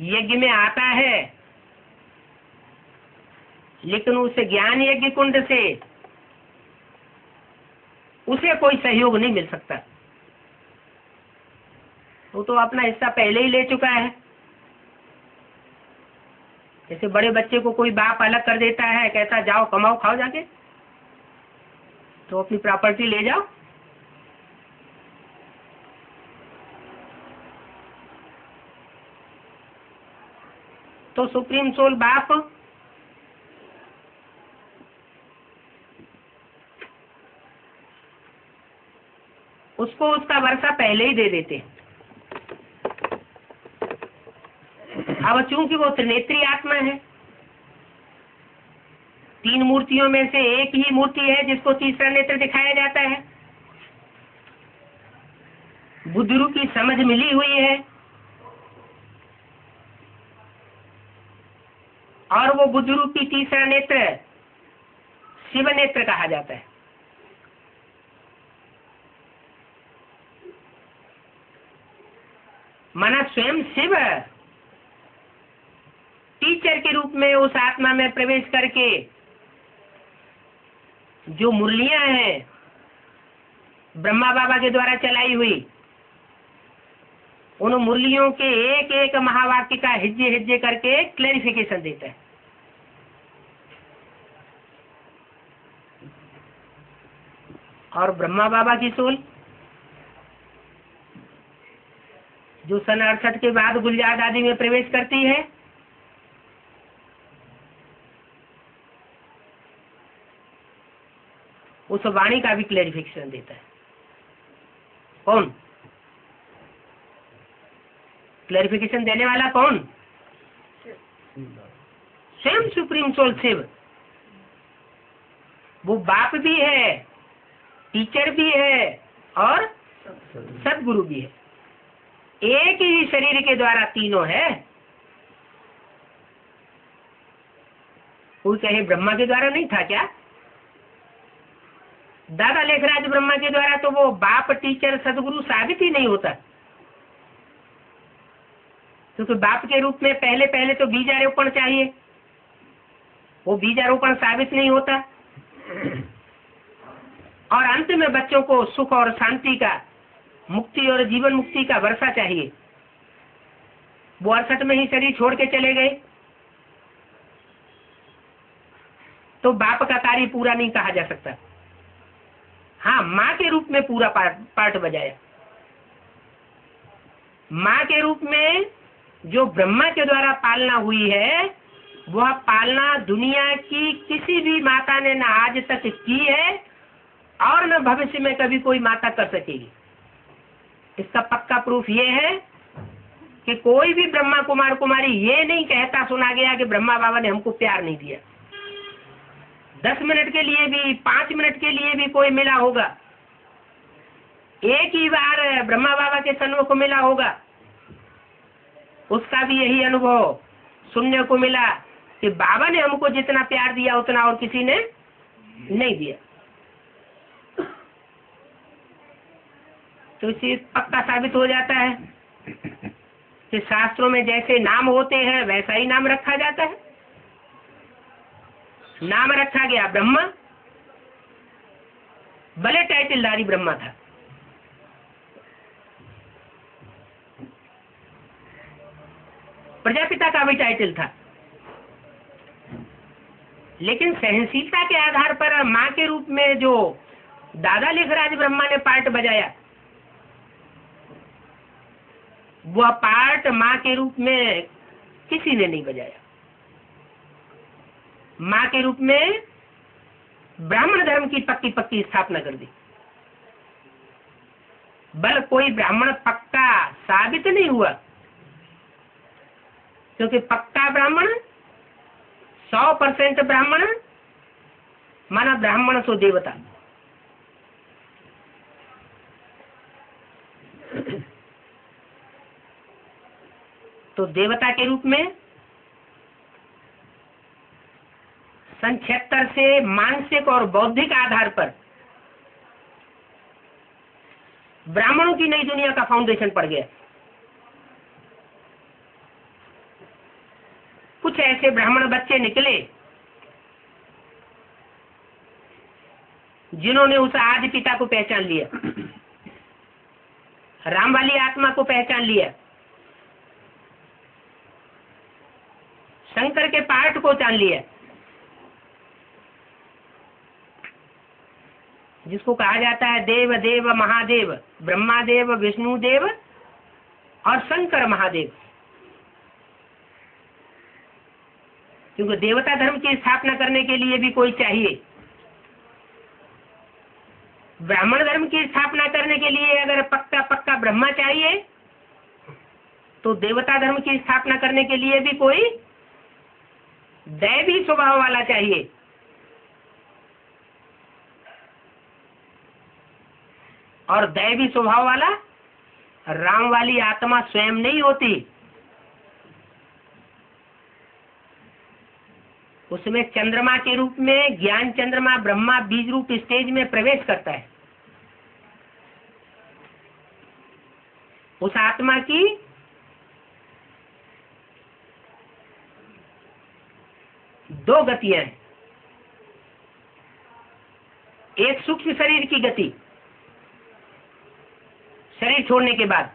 यज्ञ में आता है, लेकिन उसे ज्ञान यज्ञ कुंड से उसे कोई सहयोग नहीं मिल सकता। वो तो अपना हिस्सा पहले ही ले चुका है। जैसे बड़े बच्चे को कोई बाप अलग कर देता है, कहता जाओ कमाओ खाओ जाके, तो अपनी प्रॉपर्टी ले जाओ। तो सुप्रीम सोल बाप उसको उसका वर्षा पहले ही दे देते। अब चूंकि वो त्रिनेत्री आत्मा है, 3 मूर्तियों में से एक ही मूर्ति है जिसको तीसरा नेत्र दिखाया जाता है। बुद्धरू की समझ मिली हुई है, और वो बुद्धरू की तीसरा नेत्र शिव नेत्र कहा जाता है। माना स्वयं शिव टीचर के रूप में उस आत्मा में प्रवेश करके जो मुरलियां हैं ब्रह्मा बाबा के द्वारा चलाई हुई, उन मुरलियों के एक एक महावाक्य का हिज्जे हिज्जे करके क्लैरिफिकेशन देता है। और ब्रह्मा बाबा की सोल जो सन 68 के बाद गुलजार आदि में प्रवेश करती है, उस वाणी का भी क्लैरिफिकेशन देता है। कौन क्लैरिफिकेशन देने वाला? कौन? स्वयं सुप्रीम सोल शिव। वो बाप भी है, टीचर भी है, और सदगुरु भी है। एक ही शरीर के द्वारा तीनों है। कोई कहे ब्रह्मा के द्वारा नहीं था क्या? दादा लेखराज ब्रह्मा के द्वारा तो वो बाप टीचर सदगुरु साबित ही नहीं होता, क्योंकि बाप के रूप में पहले पहले तो बीजारोपण चाहिए। वो बीजारोपण साबित नहीं होता, और अंत में बच्चों को सुख और शांति का, मुक्ति और जीवन मुक्ति का वर्षा चाहिए। वो 68 में ही शरीर छोड़ के चले गए। तो बाप का कार्य पूरा नहीं कहा जा सकता। हाँ, माँ के रूप में पूरा पार्ट बजाया। माँ के रूप में जो ब्रह्मा के द्वारा पालना हुई है, वह पालना दुनिया की किसी भी माता ने न आज तक की है और न भविष्य में कभी कोई माता कर सकेगी। इसका पक्का प्रूफ ये है कि कोई भी ब्रह्मा कुमार कुमारी ये नहीं कहता सुना गया कि ब्रह्मा बाबा ने हमको प्यार नहीं दिया। 10 मिनट के लिए भी, 5 मिनट के लिए भी कोई मिला होगा, एक ही बार ब्रह्मा बाबा के सन्मुख मिला होगा, उसका भी यही अनुभव सुनने को मिला कि बाबा ने हमको जितना प्यार दिया उतना और किसी ने नहीं दिया। तो इसी पक्का साबित हो जाता है कि शास्त्रों में जैसे नाम होते हैं वैसा ही नाम रखा जाता है। नाम रखा गया ब्रह्मा, भले टाइटलधारी ब्रह्मा था। प्रजापिता का भी टाइटल था, लेकिन सहनशीलता के आधार पर माँ के रूप में जो दादा लेखराज ब्रह्मा ने पार्ट बजाया, वह पार्ट माँ के रूप में किसी ने नहीं बजाया। माँ के रूप में ब्राह्मण धर्म की पक्की पक्की स्थापना कर दी। बल कोई ब्राह्मण पक्का साबित नहीं हुआ, क्योंकि पक्का ब्राह्मण 100% ब्राह्मण माना ब्राह्मण सो देवता। तो देवता के रूप में सन 76 से मानसिक और बौद्धिक आधार पर ब्राह्मणों की नई दुनिया का फाउंडेशन पड़ गया। कुछ ऐसे ब्राह्मण बच्चे निकले जिन्होंने उस आदि पिता को पहचान लिया, राम वाली आत्मा को पहचान लिया, शंकर के पार्ट को जान लिया, जिसको कहा जाता है देव देव महादेव, ब्रह्मा देव, विष्णु देव और शंकर महादेव। क्योंकि देवता धर्म की स्थापना करने के लिए भी कोई चाहिए। ब्राह्मण धर्म की स्थापना करने के लिए अगर पक्का पक्का ब्रह्मा चाहिए, तो देवता धर्म की स्थापना करने के लिए भी कोई दैवी स्वभाव वाला चाहिए। और दैवी स्वभाव वाला राम वाली आत्मा स्वयं नहीं होती, उसमें चंद्रमा के रूप में ज्ञान चंद्रमा ब्रह्मा बीज रूप स्टेज में प्रवेश करता है। उस आत्मा की दो गतियां हैं, एक सूक्ष्म शरीर की गति शरीर छोड़ने के बाद,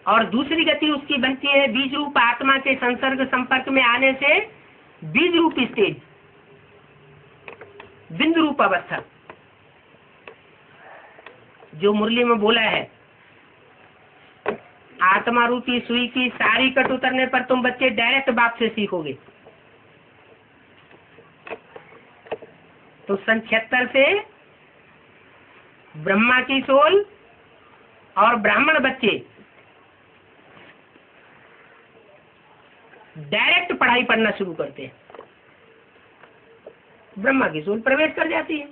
और दूसरी गति उसकी बनती है बीज रूप आत्मा के संसर्ग संपर्क में आने से बीज रूप स्टेज, बिंदु रूप अवस्था। जो मुरली में बोला है, आत्मा रूपी सुई की सारी कट उतरने पर तुम बच्चे डायरेक्ट बाप से सीखोगे। तो सन 76 से ब्रह्मा की सोल और ब्राह्मण बच्चे डायरेक्ट पढ़ाई पढ़ना शुरू करते हैं। ब्रह्मा की सोल प्रवेश कर जाती है।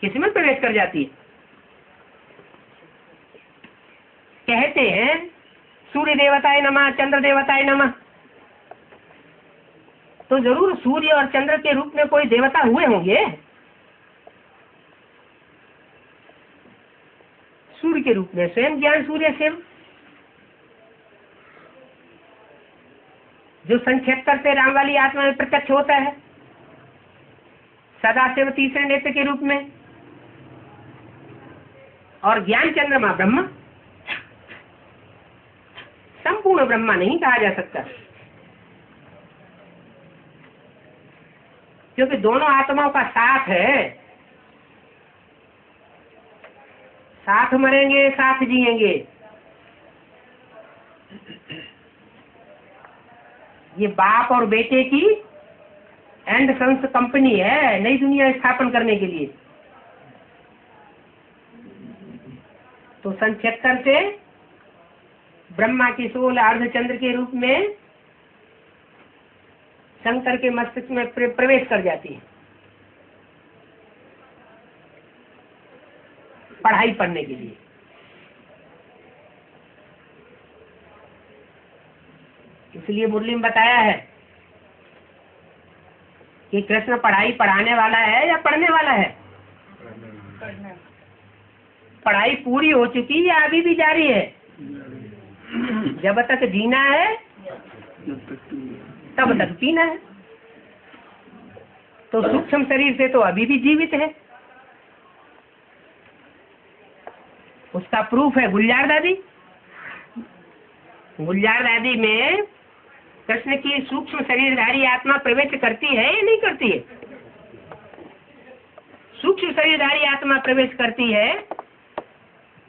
किसमें प्रवेश कर जाती है? कहते हैं सूर्य देवताए नमः, चंद्र देवताए नमः। तो जरूर सूर्य और चंद्र के रूप में कोई देवता हुए होंगे। सूर्य के रूप में स्वयं ज्ञान सूर्य शिव, जो सन 76 से राम वाली आत्मा में प्रत्यक्ष होता है, सदाशिव तीसरे नेत्र के रूप में, और ज्ञान चंद्रमा ब्रह्मा, संपूर्ण पूर्ण ब्रह्मा नहीं कहा जा सकता, क्योंकि दोनों आत्माओं का साथ है, साथ मरेंगे साथ जिएंगे। ये बाप और बेटे की एंड सन्स कंपनी है नई दुनिया स्थापन करने के लिए। तो सन 76 से ब्रह्मा की सोल अर्धचंद्र के रूप में शंकर के मस्तिष्क में प्रवेश कर जाती है पढ़ाई पढ़ने के लिए। इसलिए मुरली में बताया है कि कृष्ण पढ़ाई पढ़ाने वाला है या पढ़ने वाला है। पढ़ाई पूरी हो चुकी है, अभी भी जारी है। जब तक जीना है तब तक पीना है। तो सूक्ष्म शरीर से तो अभी भी जीवित है। उसका प्रूफ है गुलजार दादी। गुलजार दादी में कृष्ण की सूक्ष्म शरीरधारी आत्मा प्रवेश करती है या नहीं करती है? सूक्ष्म शरीरधारी आत्मा प्रवेश करती है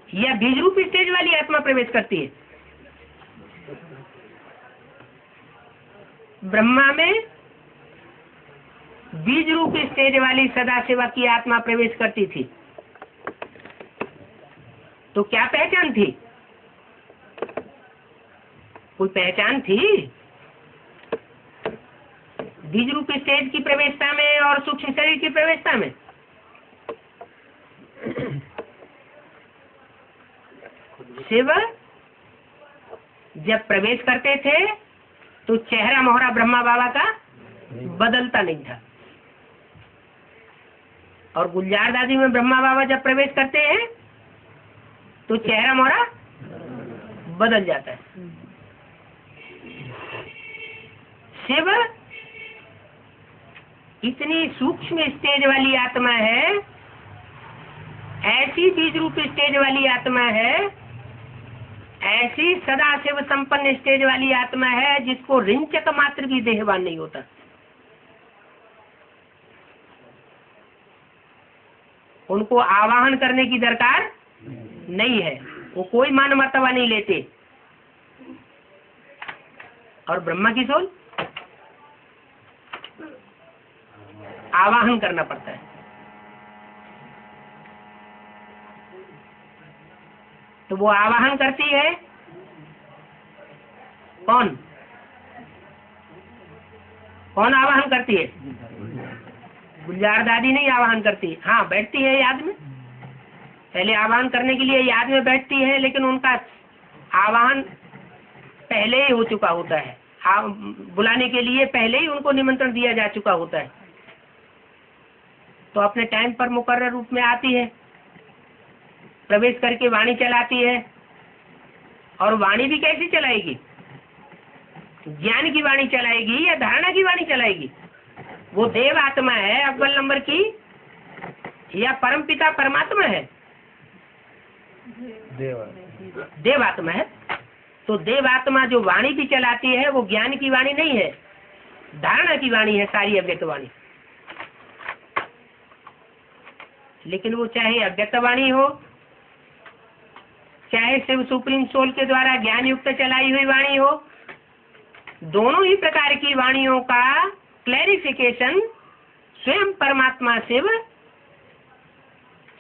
या बीज रूप स्टेज वाली आत्मा प्रवेश करती है? ब्रह्मा में बीज रूप स्टेज वाली सदाशिवा की आत्मा प्रवेश करती थी। तो क्या पहचान थी? कोई पहचान थी बीज रूप स्टेज की प्रवेशता में और सूक्ष्म शरीर की प्रवेशता में? शिव जब प्रवेश करते थे तो चेहरा मोहरा ब्रह्मा बाबा का बदलता नहीं था, और गुलजार दादी में ब्रह्मा बाबा जब प्रवेश करते हैं तो चेहरा मोहरा बदल जाता है। शिव इतनी सूक्ष्म स्टेज वाली आत्मा है, ऐसी बीज रूप स्टेज वाली आत्मा है, ऐसी सदा शिव संपन्न स्टेज वाली आत्मा है जिसको रिंचक मात्र भी देहवान नहीं होता। उनको आवाहन करने की दरकार नहीं है, वो कोई मान मर्तबा नहीं लेते। और ब्रह्मा की सोल आवाहन करना पड़ता है। तो वो आवाहन करती है कौन? कौन आवाहन करती है? गुलजार दादी नहीं आवाहन करती। हाँ, बैठती है याद में, पहले आवाहन करने के लिए याद में बैठती है, लेकिन उनका आवाहन पहले ही हो चुका होता है। बुलाने के लिए पहले ही उनको निमंत्रण दिया जा चुका होता है। तो अपने टाइम पर मुकर्रर रूप में आती है, प्रवेश करके वाणी चलाती है। और वाणी भी कैसी चलाएगी? ज्ञान की वाणी चलाएगी या धारणा की वाणी चलाएगी? वो देव आत्मा है अव्वल नंबर की या परमपिता परमात्मा है? देव आत्मा है। तो देव आत्मा जो वाणी भी चलाती है वो ज्ञान की वाणी नहीं है, धारणा की वाणी है, सारी अव्यक्त वाणी। लेकिन वो चाहे अव्यक्त वाणी हो, चाहे शिव सुप्रीम सोल के द्वारा ज्ञान युक्त चलाई हुई वाणी हो, दोनों ही प्रकार की वाणियों का क्लैरिफिकेशन स्वयं परमात्मा शिव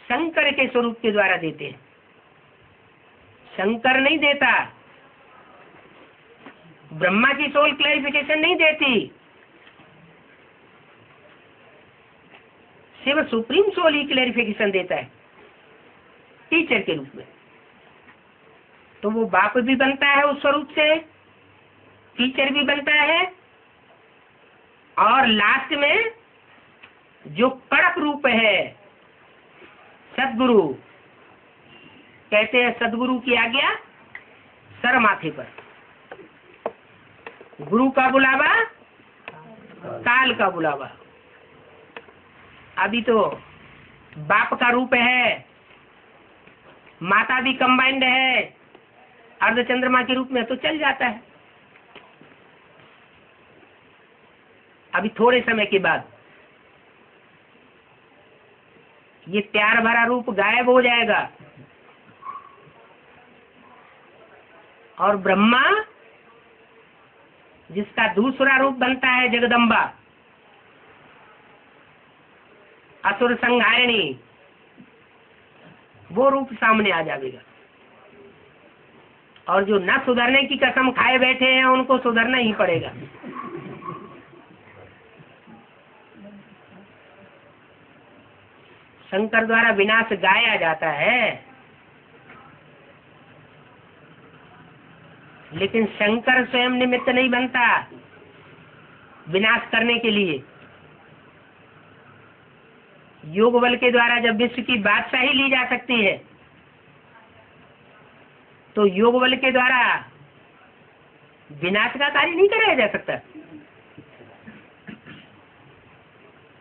शंकर के स्वरूप के द्वारा देते हैं। शंकर नहीं देता, ब्रह्मा की सोल क्लैरिफिकेशन नहीं देती, शिव सुप्रीम सोल ही क्लैरिफिकेशन देता है टीचर के रूप में। तो वो बाप भी बनता है उस स्वरूप से, टीचर भी बनता है, और लास्ट में जो कड़क रूप है सदगुरु, कहते हैं सदगुरु की आज्ञा सर माथे पर, गुरु का बुलावा काल का बुलावा। अभी तो बाप का रूप है, माता भी कंबाइंड है, अर्ध चंद्रमा के रूप में तो चल जाता है। अभी थोड़े समय के बाद ये प्यार भरा रूप गायब हो जाएगा और ब्रह्मा जिसका दूसरा रूप बनता है जगदम्बा, असुर संहारिणी, वो रूप सामने आ जाएगा। और जो न सुधरने की कसम खाए बैठे हैं उनको सुधरना ही पड़ेगा। शंकर द्वारा विनाश गाया जाता है, लेकिन शंकर स्वयं निमित्त नहीं बनता विनाश करने के लिए। योग बल के द्वारा जब विश्व की बादशाही ली जा सकती है तो योग बल के द्वारा विनाश का कार्य नहीं कराया जा सकता।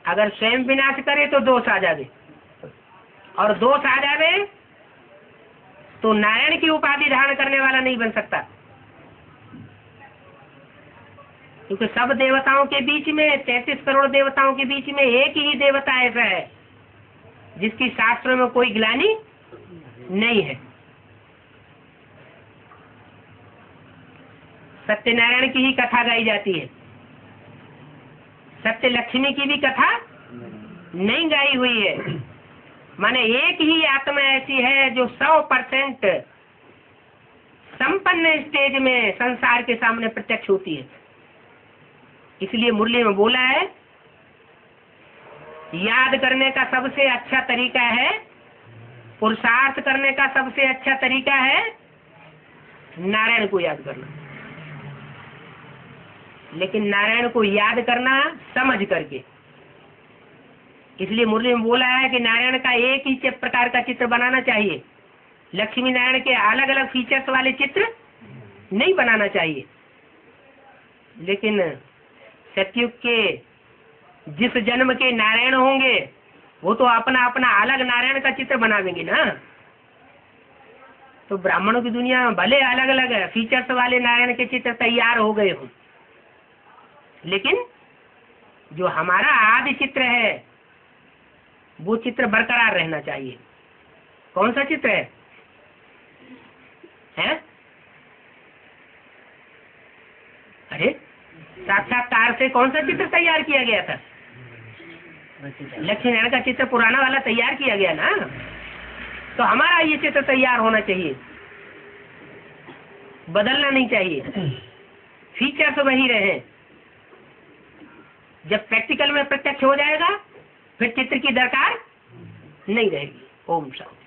अगर स्वयं विनाश करे तो दोष आ जावे, और दोष आ जावे तो नारायण की उपाधि धारण करने वाला नहीं बन सकता। क्योंकि सब देवताओं के बीच में, 33 करोड़ देवताओं के बीच में एक ही देवता ऐसा है जिसकी शास्त्रों में कोई ग्लानि नहीं है। सत्यनारायण की ही कथा गाई जाती है, सत्य लक्ष्मी की भी कथा नहीं गाई हुई है। माने एक ही आत्मा ऐसी है जो 100% संपन्न स्टेज में संसार के सामने प्रत्यक्ष होती है। इसलिए मुरली में बोला है, याद करने का सबसे अच्छा तरीका है, पुरुषार्थ करने का सबसे अच्छा तरीका है नारायण को याद करना। लेकिन नारायण को याद करना समझ करके। इसलिए मुरली में बोला है कि नारायण का एक ही प्रकार का चित्र बनाना चाहिए, लक्ष्मी नारायण के अलग अलग फीचर्स वाले चित्र नहीं बनाना चाहिए। लेकिन सतयुग के जिस जन्म के नारायण होंगे वो तो अपना अपना अलग नारायण का चित्र बनावेंगे ना। तो ब्राह्मणों की दुनिया में भले अलग अलग फीचर्स वाले नारायण के चित्र तैयार हो गए हों, लेकिन जो हमारा आदि चित्र है वो चित्र बरकरार रहना चाहिए। कौन सा चित्र है? अरे साक्षात्कार से कौन सा चित्र तैयार किया गया था? लक्ष्मी नारायण का चित्र पुराना वाला तैयार किया गया ना। तो हमारा ये चित्र तैयार होना चाहिए, बदलना नहीं चाहिए, फीचर्स वही रहे। जब प्रैक्टिकल में प्रत्यक्ष हो जाएगा फिर चित्र की दरकार नहीं रहेगी। ओम शांति।